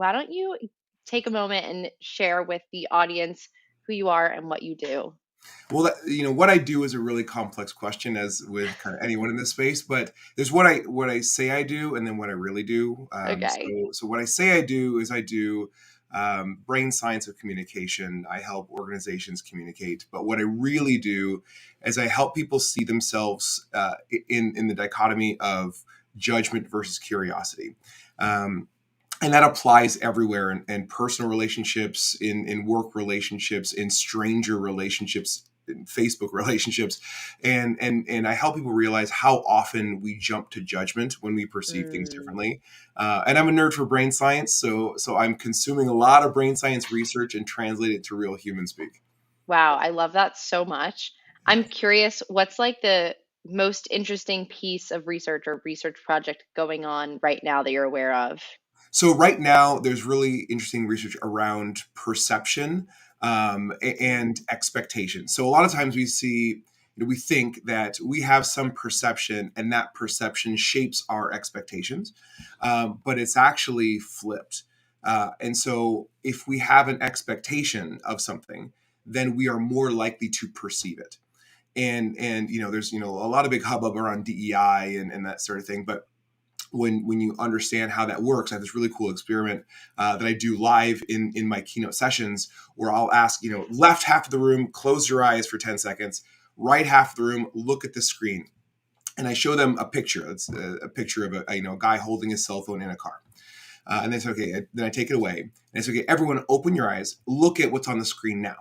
Why don't you take a moment and share with the audience who you are and what you do? Well, what I do is a really complex question, as with kind of anyone in this space. But there's what I say I do, and then what I really do. Okay. So what I say I do is I do brain science of communication. I help organizations communicate. But what I really do is I help people see themselves in the dichotomy of judgment versus curiosity. Um, and that applies everywhere in personal relationships, in work relationships, in stranger relationships, in Facebook relationships, and I help people realize how often we jump to judgment when we perceive things Mm. differently. And I'm a nerd for brain science, so I'm consuming a lot of brain science research and translate it to real human speak. Wow, I love that so much. I'm curious, what's like the most interesting piece of research or research project going on right now that you're aware of? So right now, there's really interesting research around perception and expectation. So a lot of times we think that we have some perception, and that perception shapes our expectations, but it's actually flipped. And so, if we have an expectation of something, then we are more likely to perceive it. And there's a lot of big hubbub around DEI and that sort of thing, but when you understand how that works, I have this really cool experiment that I do live in my keynote sessions, where I'll ask, left half of the room, close your eyes for 10 seconds, right half of the room, look at the screen. And I show them a picture. It's a picture of a guy holding his cell phone in a car. And they say, okay, then I take it away. And I say, okay, everyone open your eyes, look at what's on the screen now.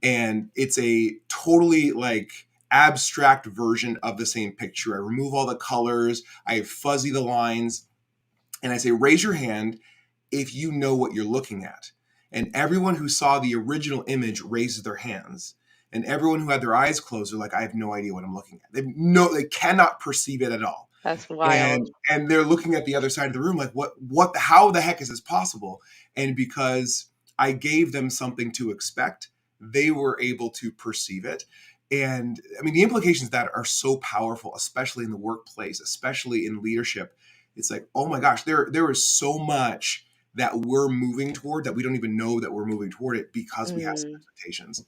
And it's a totally like abstract version of the same picture. I remove all the colors, I fuzzy the lines, and I say, raise your hand if you know what you're looking at. And everyone who saw the original image raises their hands. And everyone who had their eyes closed are like, I have no idea what I'm looking at. They cannot perceive it at all. That's wild. And they're looking at the other side of the room like, how the heck is this possible? And because I gave them something to expect, they were able to perceive it. And I mean, the implications of that are so powerful, especially in the workplace, especially in leadership. It's like, oh my gosh, there is so much that we're moving toward that we don't even know that we're moving toward it because we have some Mm. expectations.